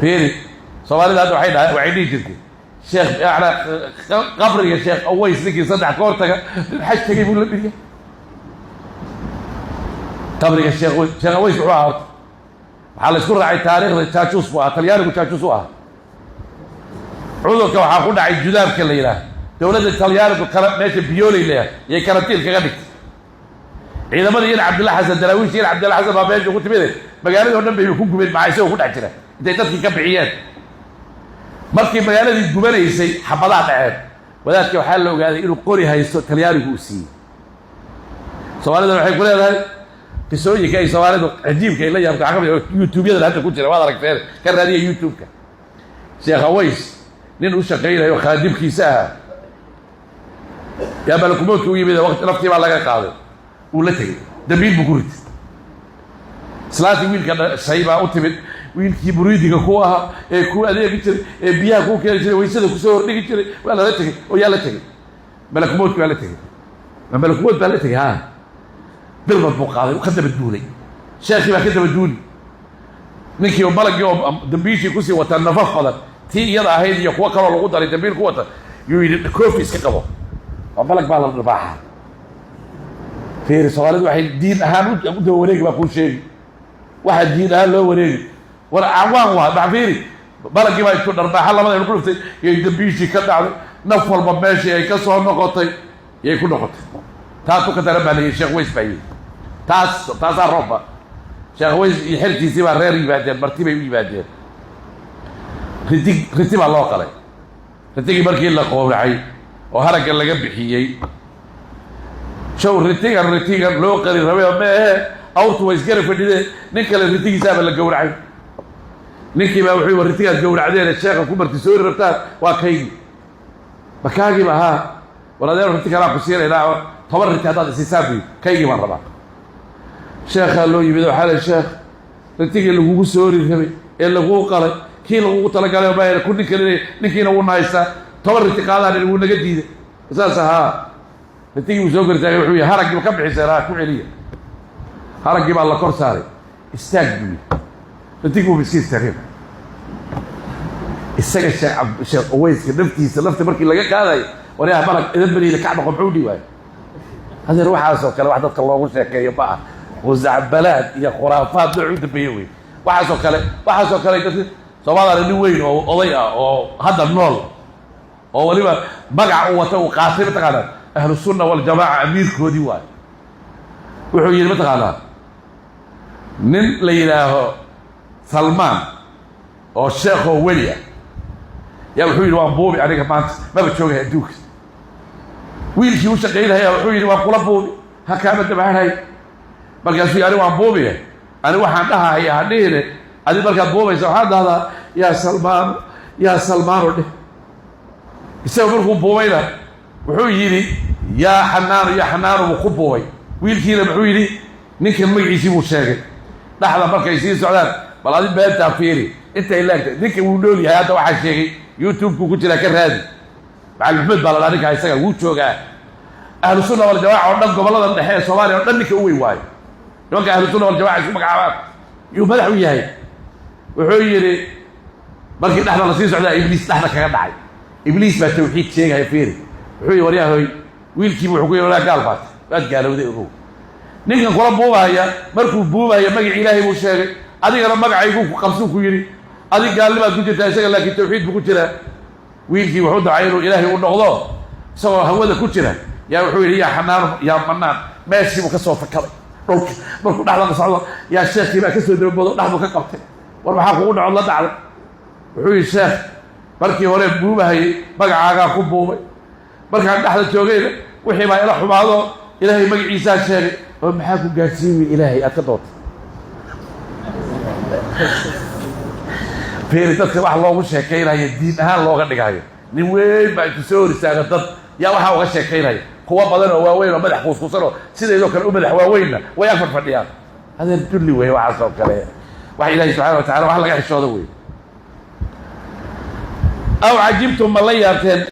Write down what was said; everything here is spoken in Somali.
فيري صومالي هذا وحيد وعيني جدي شيخ على قبر يا شيخ أويس لك يصدع كورتك الحج تجيبون الدنيا قبر يا شيخ أويس وعارض على شكون راعي تاريخ تشاچوس بوا طليان وتشاچوس بوا عذرك waxaa ku dhacay judaabka la yiraahdo dawladda Talyaanigu kala meesha biyoolay leeyahay iyo karantiin kaga dhigtay ciidamadii Cabdullah Xasan Daraawiish iyo Cabdullah Xasan Baabeejo ku timid magaalada oo dhan bay ku gubeen macaysay ku dhac jira intay dadkii ka bixiyeen markii magaaladii gubanaysay xabadaha dhaceen wadaadkii waxa la ogaaday inuu qori haysto Talyaanigu u siiyay Soomaalida waxay ku leedahay qisooyinka ay Soomaalidu cajiibka ay la yaabka aqoon YouTube-yada hadda ku jira waad aragteen ka raadiyo YouTube-ka Sheekh Aways nin u shaqeeyayo khaadimkiisa ya balkumoodku yimid waqti naftii baa laga qaaday uu la tagay dabiil bukurit salaati wiilka sayba u timid wiilkii buriidiga ku ahaa ee ku adeegi jiray ee biyaha ku keenay jiray weysada ku soo hordhigi jiray waa la tagay oo yaa la tagay balkumoodku waa la tagay balkumood baa la tagay ha bilbad buu qaaday u ka daba duulay sheekhi baa ka daba duulay ninkii oo balagii oo dambiishii ku sii wata nafaf badan tii iyada ahayd iyo kuwa kale lagu daray dambiil ku wata yuu yidhi koofi iska qabo waa balag baa la dhibaaxa fiiri Soomaalidu waxay diin ahaan u daba wareegi baa kuu sheegi waxa diin ahaan loo wareegi war awaan waa baxfiiri balagii baa isku dharbaaxa labada ku dhuftay iyo dambiishii ka dhacday naf walba meeshii ay ka soo noqotay yay ku noqotay taas ka darabaalay Sheekh Aways bay taas roba Sheekh Aways iyo xilkiisii baa reer yimaadeen martibay u yimaadeen رتيب الله قلي رتيجي بركي الله قوي oo haraga laga bixiyay show ritiga loo qari rabay ma awrtu way isgar fadhide nin kale ritigiisa la gowracay ninkii baa wuxuu ritiga gowracdeen sheekha ku marti soo rabtaa waa kaygi bakaagi baha waladeer ritiga la ku siiray toban riti hadaad isaabi kaygi ma raba sheekha loo yimid waxa la sheekh ritiga lagu soo rabay ee lagu qalay kii lagu tala galay baa ku ninkiina uu naaysa toban riti qaadaan inuu naga diiday asaasaha ritiga uu soo gartay wuxuu yahay harag ka bixisay ku celiya harag baa la kor saaray istaag buu ritiga uu biskiis taagay isaga Sheekh Aways naftiisa lafta markii laga qaaday wariyaha balag idan bariile ka dhaqo xuudi waay hada ruuxa soo kale wax dadka loogu sheekeeyo baa wazabalaad iyo khuraafaad ducud bayowi waxa soo kale dadka Soomaaliya nin weyn oo oday ah oo hadda nool oo waliba magac uu wato qaasib taqaana ahlu sunna wal jamaa amiirkoodii waay wuxuu yiri mataqaana nin la yiraaho Salman oo sheekh oo waliya yaa wuxuu yiri waan boobi aniga maanta ma joogay adduunka wiilkii uu shaqeeyay wuxuu yiri waan kula boobi ha kaama dabahay markaasuu yiri waan boobi ani waxaan dhahayaa hadheene adi marka boobayso waxa dhahda ya Salman oo isagu markuu boobayna wuxuu yiri ya Xanaan uu ku boobay wiilkiina wuxuu yiri ninka magaciisa uu sheegay dhaxda markay sii socdaan bal adi beenta fiiri inta ilaagtay ninka uu nool yahay hada waxa sheegay YouTube ku jira ka raadi Maxamed baa la dhigaa isaga uu joogaa ahlu sunna wal jamaa oo dhan gobolada dhexe Soomaaliya oo dhan ninka uu way waay ninka ahlu sunna wal jamaa isku magacaabaan iyo madax u yahay wuxuu yiri markii dhaxda la sii socdaa Ibliis dhaxda kaga dhacay Ibliis baa tawxiid sheegay fiiri wuxuu wariyahay wiilkii wuxuu ku yiri gaalbaad baad gaalowday oo ninkan kula buubaya markuu buubaya magac Ilaahay buu sheegay adigana magacaygu ku qabsuu ku yiri adiga gaalnimaad ku jirtaa isaga laakiin tawxiid buu ku jira wiilkii wuxuu dacay inuu Ilaahay u noqdo soo hawada ku jira yaa wuxuu yiri ya Xanaan ya Manaan meeshii uu ka soo fakaday dhulka markuu dhaxda socdo yaa sheekhi baa ka soo dabado dhaxdu ka qabtay war waxa kugu dhaco la dhacday wuxuu yiri sheekh markii hore buubahay magacaaga ku buubay markaan dhaxda joogay wixii baa ila xumaado Ilaahay magaciisa sheegay oo maxaa ku gaarsiiyay Ilaahay aad ka doonto dadka wax loogu sheekeynayo diin ahaan looga dhigayo nin weyn baa intuu soo risaaga dad yaa waxa uga sheekeynayo kuwa badan oo waaweyn oo madax kuuskuusano sideedoo kale u madax waaweynna way afar fadhiyaan هذا دولي وهي وعصا وكلام وحي الله سبحانه وتعالى وحلق حشوده وي أو عجبتم من الله يرتين